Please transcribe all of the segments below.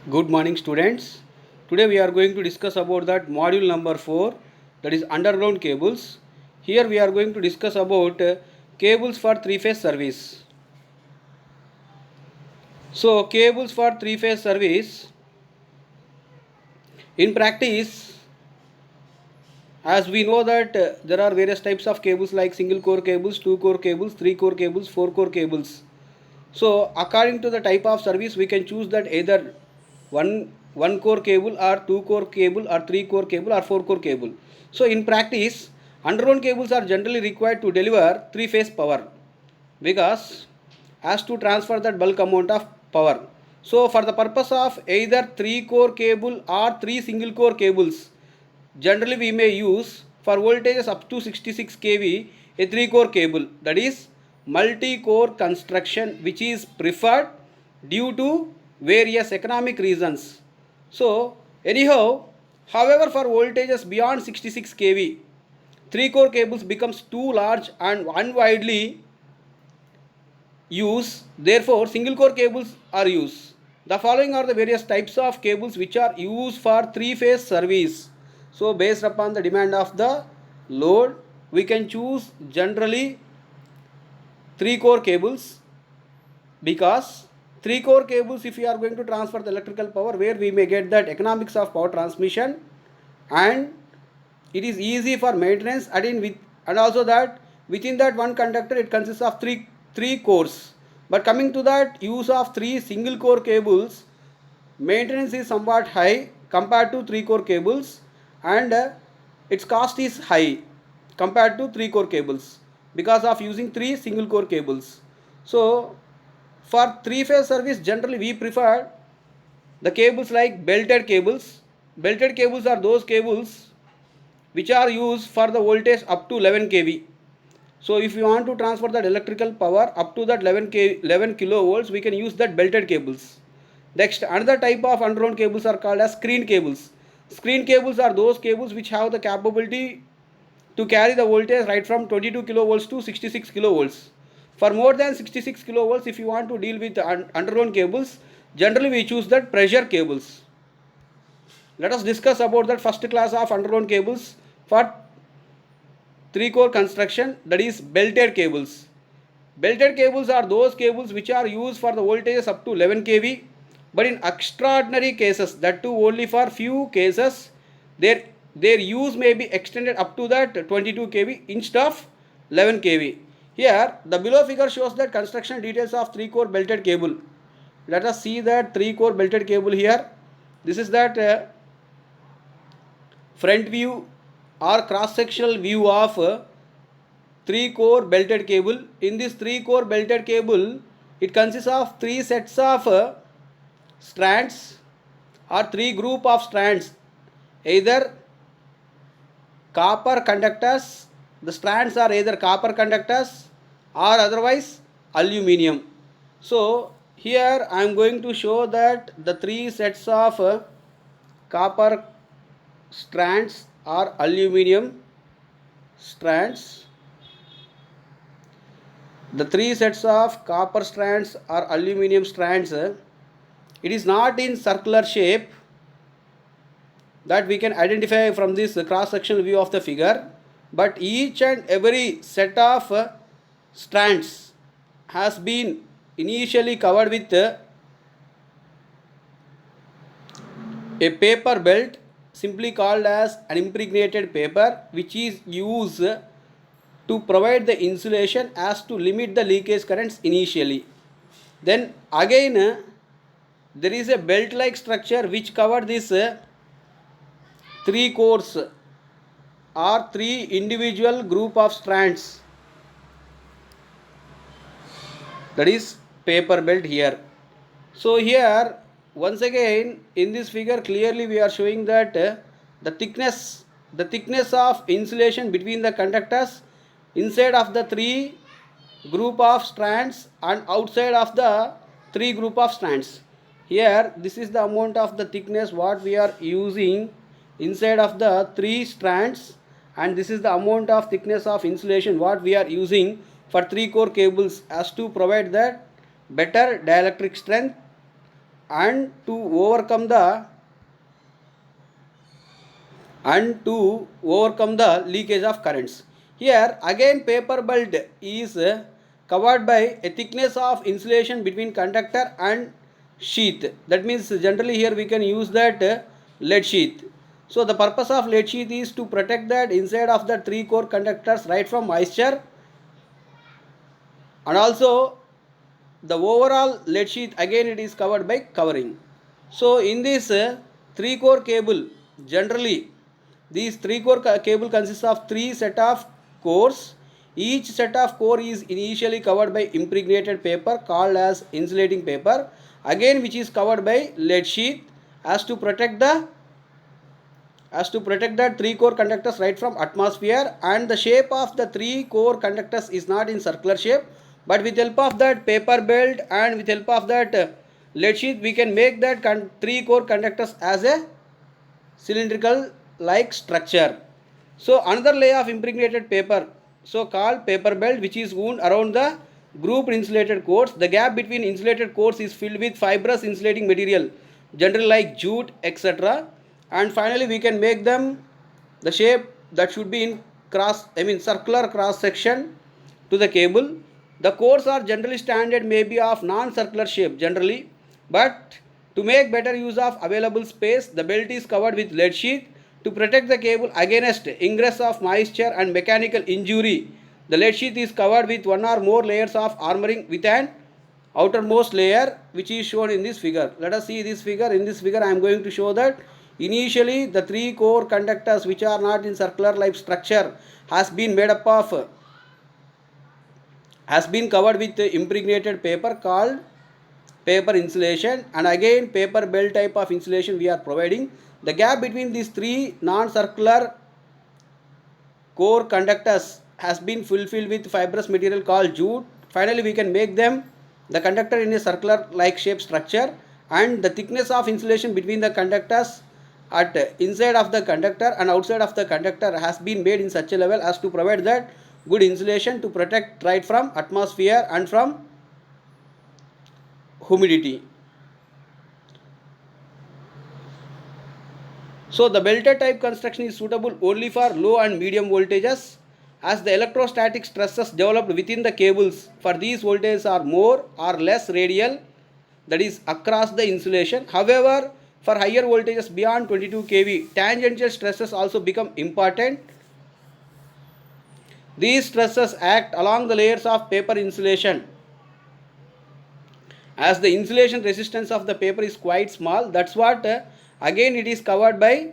Good morning, students. Today we are going to discuss about that module number 4, that is underground cables. Here we are going to discuss about cables for three-phase service. So cables for three-phase service in practice, as we know that there are various types of cables like single core cables, two core cables, three core cables, four core cables. So according to the type of service, we can choose that either one core cable or two core cable or three core cable or four core cable. So in practice, underground cables are generally required to deliver three phase power because has to transfer that bulk amount of power. So for the purpose of either three core cable or three single core cables, generally we may use for voltages up to 66 kV a three core cable, that is multi core construction, which is preferred due to various economic reasons. So anyhow, however, for voltages beyond 66 kV, three core cables becomes too large and unwidely used. Therefore single core cables are used. The following are the various types of cables which are used for three phase service. So based upon the demand of the load, we can choose generally three core cables, because three core cables, if we are going to transfer the electrical power, where we may get that economics of power transmission, and it is easy for maintenance, and also that within that one conductor it consists of three cores. But coming to that use of three single core cables, maintenance is somewhat high compared to three core cables, and its cost is high compared to three core cables because of using three single core cables. So for three phase service, generally we prefer the cables like belted cables. Belted cables are those cables which are used for the voltage up to 11 kV. So if you want to transfer that electrical power up to that 11 kilovolts, we can use that belted cables. Next, another type of underground cables are called as screen cables. Screen cables are those cables which have the capability to carry the voltage right from 22 kilovolts to 66 kilovolts. For more than 66 kilovolts, if you want to deal with underground cables, generally we choose that pressure cables. Let us discuss about that first class of underground cables for three core construction, that is belted cables. Belted cables are those cables which are used for the voltages up to 11 kV, but in extraordinary cases, that too only for few cases, their use may be extended up to that 22 kV instead of 11 kV. Here the below figure shows that construction details of three core belted cable. Let us see that three core belted cable here. This is that front view or cross sectional view of three core belted cable. In this three core belted cable, it consists of three sets of strands or three group of strands, either copper conductors. The strands are either copper conductors or otherwise aluminum. So here I am going to show that the three sets of copper strands or aluminum strands. The three sets of copper strands or aluminum strands, it is not in circular shape, that we can identify from this cross sectional view of the figure, but each and every set of strands has been initially covered with a paper belt, simply called as an impregnated paper, which is used to provide the insulation as to limit the leakage currents initially. Then again there is a belt like structure which covered this three cores or three individual group of strands, that is paper belt here. So here once again in this figure clearly we are showing that the thickness of insulation between the conductors inside of the three group of strands and outside of the three group of strands. Here this is the amount of the thickness what we are using inside of the three strands, and this is the amount of thickness of insulation what we are using for three core cables as to provide that better dielectric strength and to overcome the leakage of currents. Here again paper belt is covered by a thickness of insulation between conductor and sheath. That means generally here we can use that lead sheath. So the purpose of lead sheath is to protect that inside of the three core conductors right from moisture, and also the overall lead sheath again it is covered by covering. So in this three core cable, generally these three core cable consists of three set of cores. Each set of core is initially covered by impregnated paper called as insulating paper, again which is covered by lead sheath as to protect the three core conductors right from atmosphere. And the shape of the three core conductors is not in circular shape, but with help of that paper belt and with help of that lead sheath we can make that three core conductors as a cylindrical like structure. So another layer of impregnated paper, so called paper belt, which is wound around the grouped insulated cores. The gap between insulated cores is filled with fibrous insulating material, generally like jute, etc. And finally we can make them the shape that should be in circular cross section to the cable. The cores are generally standard, may be of non-circular shape generally, but to make better use of available space, the belt is covered with lead sheath to protect the cable against ingress of moisture and mechanical injury. The lead sheath is covered with one or more layers of armoring with an outermost layer, which is shown in this figure. Let us see this figure. In this figure I am going to show that initially the three core conductors which are not in circular like structure has been covered with impregnated paper called paper insulation, and again paper belt type of insulation we are providing. The gap between these three non-circular core conductors has been fulfilled with fibrous material called jute. Finally we can make them the conductor in a circular like shape structure, and the thickness of insulation between the conductors at inside of the conductor and outside of the conductor has been made in such a level as to provide that good insulation to protect right from atmosphere and from humidity. So the belted type construction is suitable only for low and medium voltages, as the electrostatic stresses developed within the cables for these voltages are more or less radial, that is across the insulation. However, for higher voltages beyond 22 kV, tangential stresses also become important. These stresses act along the layers of paper insulation. As the insulation resistance of the paper is quite small, that's what again it is covered by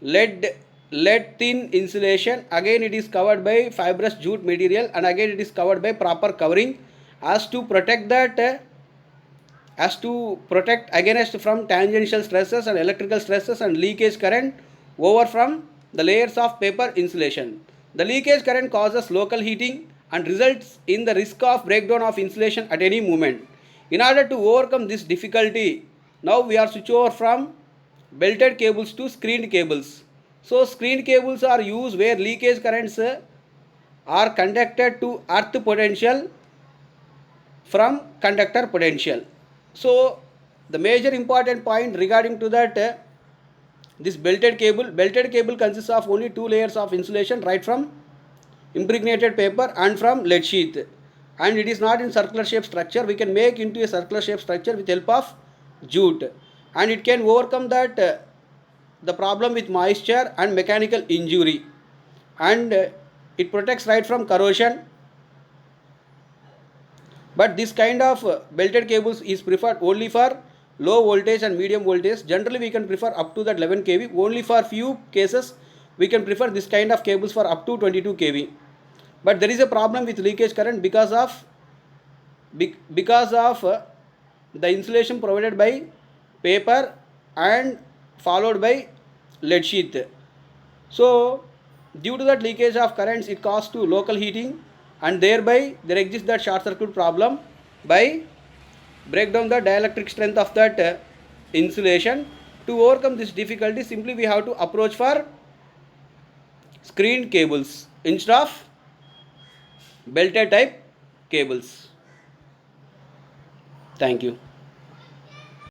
lead thin insulation, again it is covered by fibrous jute material, and again it is covered by proper covering as to protect that against from tangential stresses and electrical stresses and leakage current over from the layers of paper insulation. The leakage current causes local heating and results in the risk of breakdown of insulation at any moment. In order to overcome this difficulty, now we are switch over from belted cables to screened cables. So screened cables are used where leakage currents are conducted to earth potential from conductor potential. So the major important point regarding to that this belted cable consists of only two layers of insulation right from impregnated paper and from lead sheath, and it is not in circular shape structure. We can make into a circular shape structure with help of jute, and it can overcome that the problem with moisture and mechanical injury, and it protects right from corrosion. But this kind of belted cables is preferred only for low voltage and medium voltage. Generally we can prefer up to that 11 kV. Only for few cases we can prefer this kind of cables for up to 22 kV. But there is a problem with leakage current because of the insulation provided by paper and followed by lead sheath. So due to that leakage of currents, it causes to local heating, and thereby there exists that short circuit problem by break down the dielectric strength of that insulation. To overcome this difficulty, simply we have to approach for screened cables instead of belted type cables. Thank you.